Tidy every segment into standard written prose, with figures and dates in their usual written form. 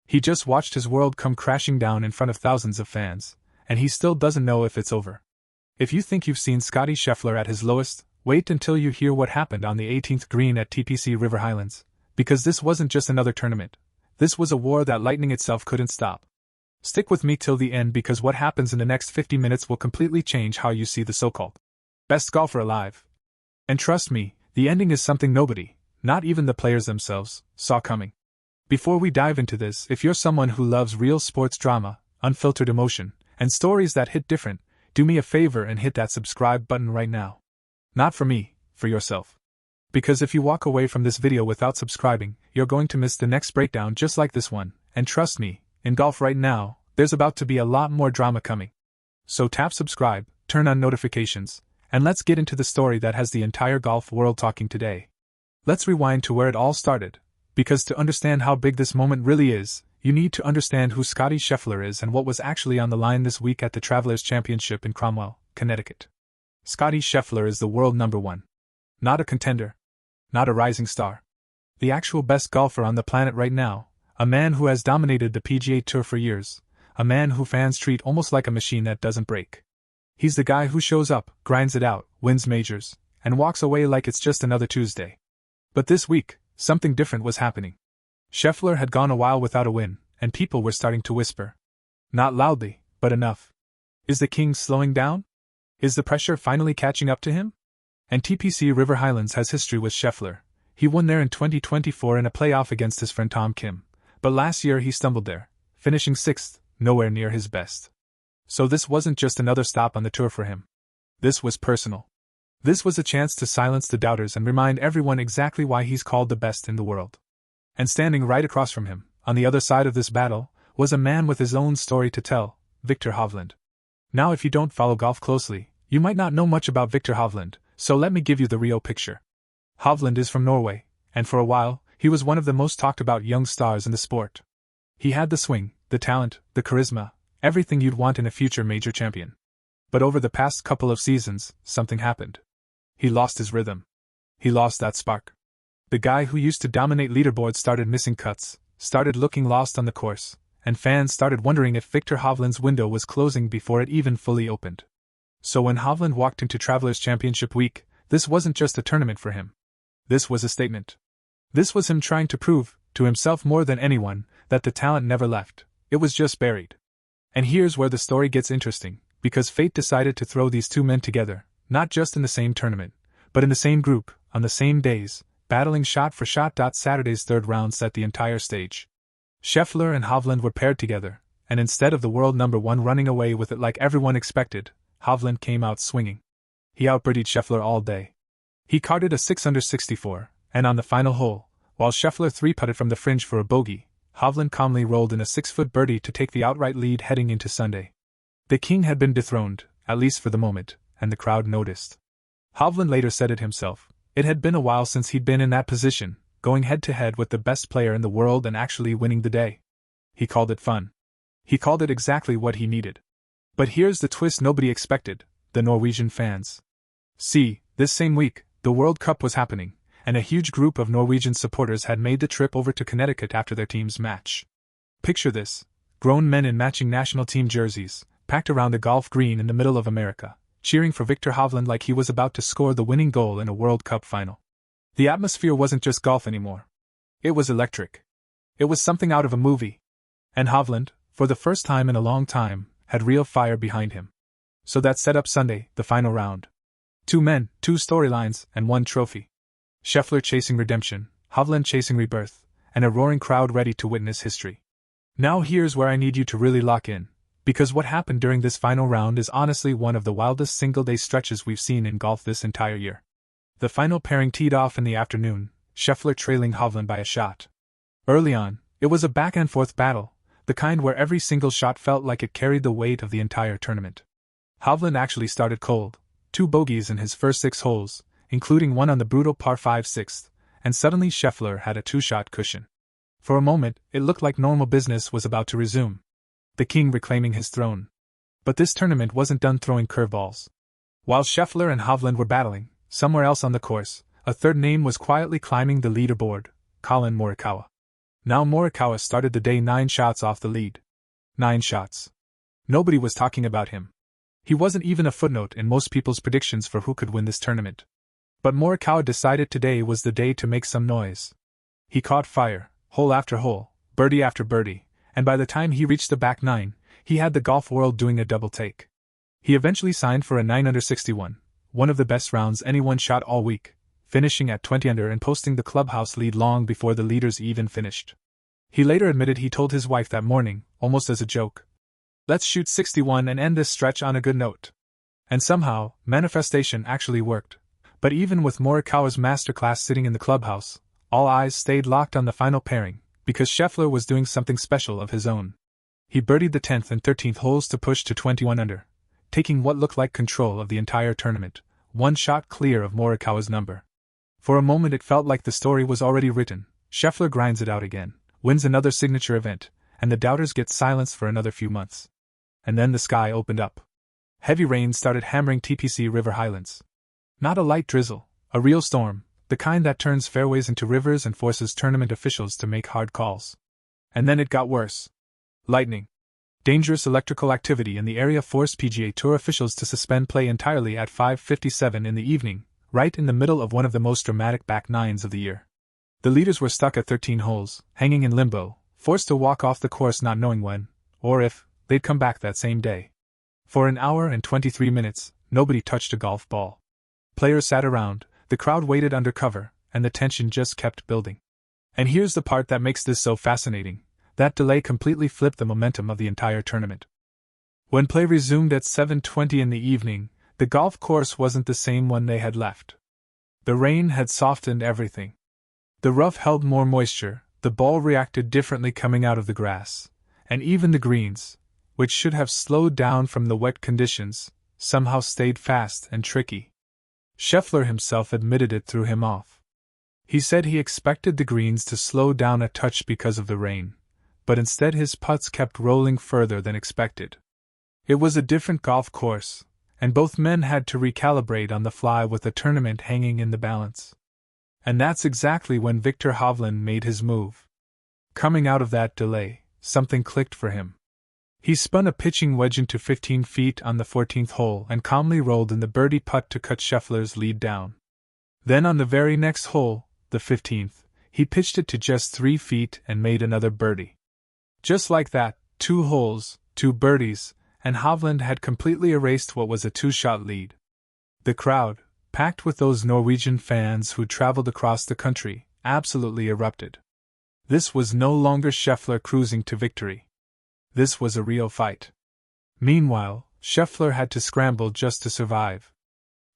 He just watched his world come crashing down in front of thousands of fans, and he still doesn't know if it's over. If you think you've seen Scottie Scheffler at his lowest, wait until you hear what happened on the 18th green at TPC River Highlands, because this wasn't just another tournament. This was a war that lightning itself couldn't stop. Stick with me till the end because what happens in the next 50 minutes will completely change how you see the so-called best golfer alive. And trust me, the ending is something nobody, not even the players themselves, saw coming. Before we dive into this, if you're someone who loves real sports drama, unfiltered emotion, and stories that hit different, do me a favor and hit that subscribe button right now. Not for me, for yourself. Because if you walk away from this video without subscribing, you're going to miss the next breakdown just like this one, and trust me, in golf right now, there's about to be a lot more drama coming. So tap subscribe, turn on notifications, and let's get into the story that has the entire golf world talking today. Let's rewind to where it all started, because to understand how big this moment really is, you need to understand who Scottie Scheffler is and what was actually on the line this week at the Travelers Championship in Cromwell, Connecticut. Scottie Scheffler is the world #1. Not a contender. Not a rising star. The actual best golfer on the planet right now, a man who has dominated the PGA Tour for years, a man who fans treat almost like a machine that doesn't break. He's the guy who shows up, grinds it out, wins majors, and walks away like it's just another Tuesday. But this week, something different was happening. Scheffler had gone a while without a win, and people were starting to whisper. Not loudly, but enough. Is the king slowing down? Is the pressure finally catching up to him? And TPC River Highlands has history with Scheffler. He won there in 2024 in a playoff against his friend Tom Kim, but last year he stumbled there, finishing 6th, nowhere near his best. So this wasn't just another stop on the tour for him. This was personal. This was a chance to silence the doubters and remind everyone exactly why he's called the best in the world. And standing right across from him, on the other side of this battle, was a man with his own story to tell, Viktor Hovland. Now if you don't follow golf closely, you might not know much about Viktor Hovland, so let me give you the real picture. Hovland is from Norway, and for a while, he was one of the most talked about young stars in the sport. He had the swing, the talent, the charisma, everything you'd want in a future major champion. But over the past couple of seasons, something happened. He lost his rhythm. He lost that spark. The guy who used to dominate leaderboards started missing cuts, started looking lost on the course, and fans started wondering if Viktor Hovland's window was closing before it even fully opened. So when Hovland walked into Travelers Championship week, this wasn't just a tournament for him. This was a statement. This was him trying to prove, to himself more than anyone, that the talent never left, it was just buried. And here's where the story gets interesting, because fate decided to throw these two men together, not just in the same tournament, but in the same group, on the same days, battling shot for shot. Saturday's third round set the entire stage. Scheffler and Hovland were paired together, and instead of the world #1 running away with it like everyone expected, Hovland came out swinging. He outbirdied Scheffler all day. He carded a 6 under 64, and on the final hole, while Scheffler 3-putted from the fringe for a bogey, Hovland calmly rolled in a 6-foot birdie to take the outright lead heading into Sunday. The king had been dethroned, at least for the moment, and the crowd noticed. Hovland later said it himself. It had been a while since he'd been in that position, going head-to-head with the best player in the world and actually winning the day. He called it fun. He called it exactly what he needed. But here's the twist nobody expected, the Norwegian fans. See, this same week, the World Cup was happening, and a huge group of Norwegian supporters had made the trip over to Connecticut after their team's match. Picture this: grown men in matching national team jerseys, packed around the golf green in the middle of America, cheering for Viktor Hovland like he was about to score the winning goal in a World Cup final. The atmosphere wasn't just golf anymore. It was electric. It was something out of a movie. And Hovland, for the first time in a long time, had real fire behind him. So that set up Sunday, the final round. 2 men, 2 storylines, and 1 trophy. Scheffler chasing redemption, Hovland chasing rebirth, and a roaring crowd ready to witness history. Now here's where I need you to really lock in, because what happened during this final round is honestly one of the wildest single-day stretches we've seen in golf this entire year. The final pairing teed off in the afternoon, Scheffler trailing Hovland by a shot. Early on, it was a back-and-forth battle, the kind where every single shot felt like it carried the weight of the entire tournament. Hovland actually started cold, 2 bogeys in his first 6 holes, including one on the brutal par 5 6th, and suddenly Scheffler had a 2-shot cushion. For a moment, it looked like normal business was about to resume. The king reclaiming his throne. But this tournament wasn't done throwing curveballs. While Scheffler and Hovland were battling, somewhere else on the course, a third name was quietly climbing the leaderboard: Collin Morikawa. Now Morikawa started the day 9 shots off the lead. 9 shots. Nobody was talking about him. He wasn't even a footnote in most people's predictions for who could win this tournament. But Morikawa decided today was the day to make some noise. He caught fire, hole after hole, birdie after birdie, and by the time he reached the back 9, he had the golf world doing a double take. He eventually signed for a 9 under 61, one of the best rounds anyone shot all week, finishing at 20 under and posting the clubhouse lead long before the leaders even finished. He later admitted he told his wife that morning, almost as a joke, "Let's shoot 61 and end this stretch on a good note." And somehow, manifestation actually worked. But even with Morikawa's masterclass sitting in the clubhouse, all eyes stayed locked on the final pairing, because Scheffler was doing something special of his own. He birdied the 10th and 13th holes to push to 21 under, taking what looked like control of the entire tournament, one shot clear of Morikawa's number. For a moment it felt like the story was already written. Scheffler grinds it out again, wins another signature event, and the doubters get silenced for another few months. And then the sky opened up. Heavy rain started hammering TPC River Highlands. Not a light drizzle, a real storm, the kind that turns fairways into rivers and forces tournament officials to make hard calls. And then it got worse. Lightning. Dangerous electrical activity in the area forced PGA Tour officials to suspend play entirely at 5:57 in the evening, right in the middle of one of the most dramatic back nines of the year. The leaders were stuck at 13 holes, hanging in limbo, forced to walk off the course not knowing when, or if, they'd come back that same day. For an hour and 23 minutes, nobody touched a golf ball. Players sat around, the crowd waited under cover, and the tension just kept building. And here's the part that makes this so fascinating. That delay completely flipped the momentum of the entire tournament. When play resumed at 7:20 in the evening, the golf course wasn't the same one they had left. The rain had softened everything. The rough held more moisture, the ball reacted differently coming out of the grass, and even the greens, which should have slowed down from the wet conditions, somehow stayed fast and tricky. Scheffler himself admitted it threw him off. He said he expected the greens to slow down a touch because of the rain, but instead his putts kept rolling further than expected. It was a different golf course, and both men had to recalibrate on the fly with the tournament hanging in the balance. And that's exactly when Viktor Hovland made his move. Coming out of that delay, something clicked for him. He spun a pitching wedge into 15 feet on the 14th hole and calmly rolled in the birdie putt to cut Scheffler's lead down. Then on the very next hole, the 15th, he pitched it to just 3 feet and made another birdie. Just like that, 2 holes, 2 birdies, and Hovland had completely erased what was a 2-shot lead. The crowd, packed with those Norwegian fans who traveled across the country, absolutely erupted. This was no longer Scheffler cruising to victory. This was a real fight. Meanwhile, Scheffler had to scramble just to survive.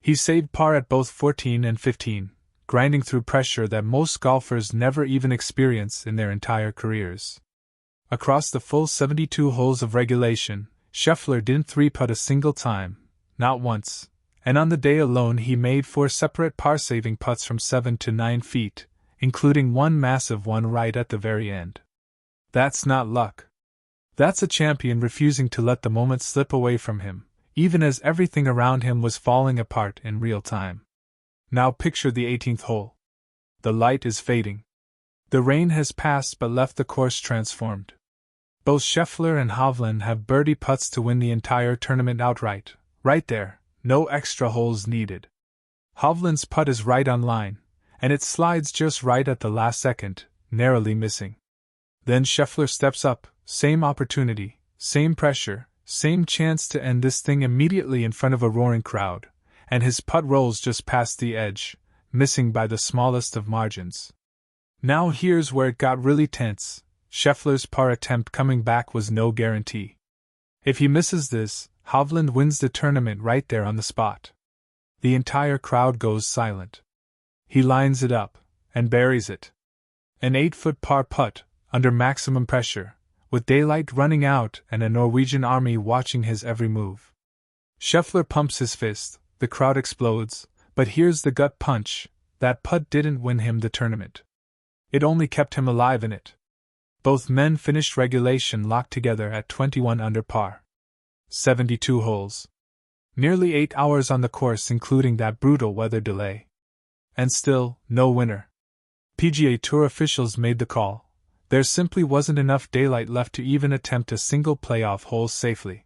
He saved par at both 14 and 15, grinding through pressure that most golfers never even experience in their entire careers. Across the full 72 holes of regulation, Scheffler didn't three-putt a single time, not once, and on the day alone he made 4 separate par-saving putts from 7 to 9 feet, including one massive one right at the very end. That's not luck. That's a champion refusing to let the moment slip away from him, even as everything around him was falling apart in real time. Now picture the 18th hole. The light is fading. The rain has passed but left the course transformed. Both Scheffler and Hovland have birdie putts to win the entire tournament outright, right there, no extra holes needed. Hovland's putt is right on line, and it slides just right at the last second, narrowly missing. Then Scheffler steps up, same opportunity, same pressure, same chance to end this thing immediately in front of a roaring crowd, and his putt rolls just past the edge, missing by the smallest of margins. Now here's where it got really tense. Scheffler's par attempt coming back was no guarantee. If he misses this, Hovland wins the tournament right there on the spot. The entire crowd goes silent. He lines it up, and buries it. An 8-foot par putt, under maximum pressure, with daylight running out and a Norwegian army watching his every move. Scheffler pumps his fist, the crowd explodes, but here's the gut punch: that putt didn't win him the tournament. It only kept him alive in it. Both men finished regulation locked together at 21 under par. 72 holes. Nearly 8 hours on the course including that brutal weather delay. And still, no winner. PGA Tour officials made the call. There simply wasn't enough daylight left to even attempt a single playoff hole safely.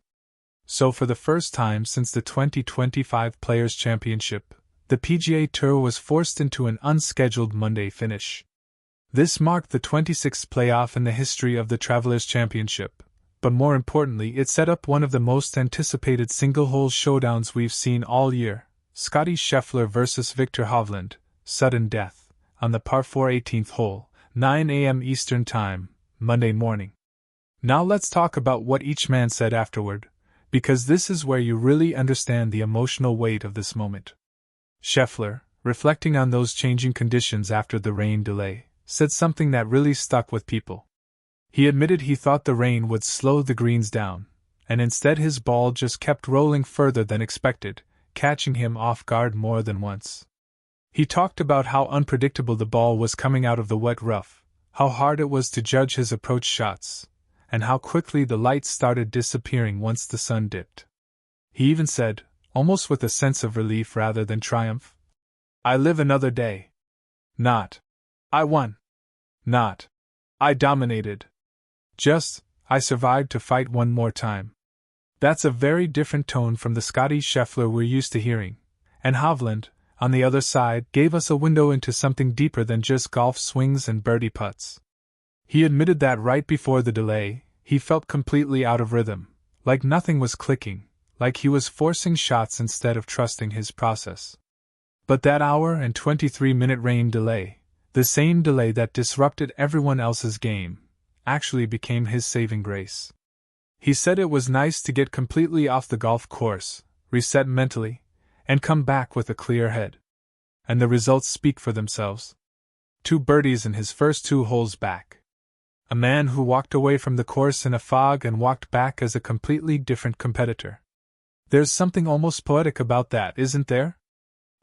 So for the first time since the 2025 Players' Championship, the PGA Tour was forced into an unscheduled Monday finish. This marked the 26th playoff in the history of the Travelers' Championship, but more importantly it set up one of the most anticipated single-hole showdowns we've seen all year, Scottie Scheffler vs. Viktor Hovland, sudden death, on the par 4 18th hole, 9 a.m. Eastern Time, Monday morning. Now let's talk about what each man said afterward, because this is where you really understand the emotional weight of this moment. Scheffler, reflecting on those changing conditions after the rain delay, said something that really stuck with people. He admitted he thought the rain would slow the greens down, and instead his ball just kept rolling further than expected, catching him off guard more than once. He talked about how unpredictable the ball was coming out of the wet rough, how hard it was to judge his approach shots, and how quickly the lights started disappearing once the sun dipped. He even said, almost with a sense of relief rather than triumph, "I live another day. Not, I won. Not, I dominated. Just, I survived to fight one more time." That's a very different tone from the Scottie Scheffler we're used to hearing, and Hovland, on the other side, gave us a window into something deeper than just golf swings and birdie putts. He admitted that right before the delay, he felt completely out of rhythm, like nothing was clicking, like he was forcing shots instead of trusting his process. But that hour and 23-minute rain delay, the same delay that disrupted everyone else's game, actually became his saving grace. He said it was nice to get completely off the golf course, reset mentally, and come back with a clear head. And the results speak for themselves. 2 birdies in his first 2 holes back. A man who walked away from the course in a fog and walked back as a completely different competitor. There's something almost poetic about that, isn't there?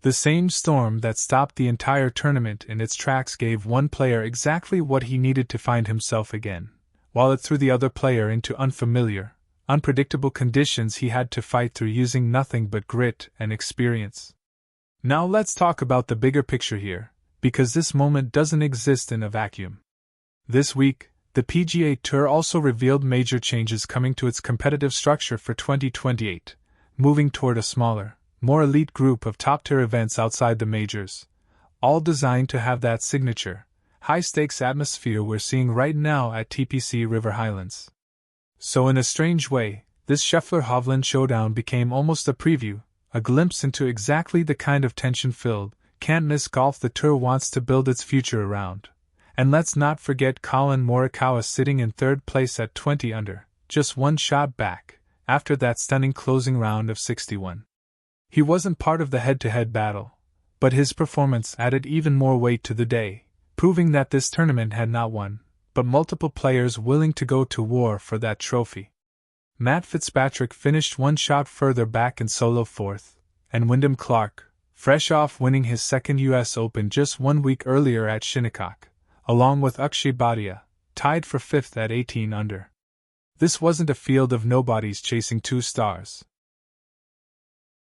The same storm that stopped the entire tournament in its tracks gave one player exactly what he needed to find himself again, while it threw the other player into unfamiliar, unpredictable conditions he had to fight through using nothing but grit and experience. Now let's talk about the bigger picture here, because this moment doesn't exist in a vacuum. This week, the PGA Tour also revealed major changes coming to its competitive structure for 2028, moving toward a smaller, more elite group of top-tier events outside the majors, all designed to have that signature, high-stakes atmosphere we're seeing right now at TPC River Highlands. So in a strange way, this Scheffler-Hovland showdown became almost a preview, a glimpse into exactly the kind of tension-filled, can't-miss golf the Tour wants to build its future around. And let's not forget Collin Morikawa sitting in 3rd place at 20 under, just 1 shot back, after that stunning closing round of 61. He wasn't part of the head-to-head battle, but his performance added even more weight to the day, proving that this tournament had not one, but multiple players willing to go to war for that trophy. Matt Fitzpatrick finished 1 shot further back in solo 4th, and Wyndham Clark, fresh off winning his 2nd US Open just 1 week earlier at Shinnecock, along with Akshay Bhatia, tied for 5th at 18 under. This wasn't a field of nobodies chasing 2 stars.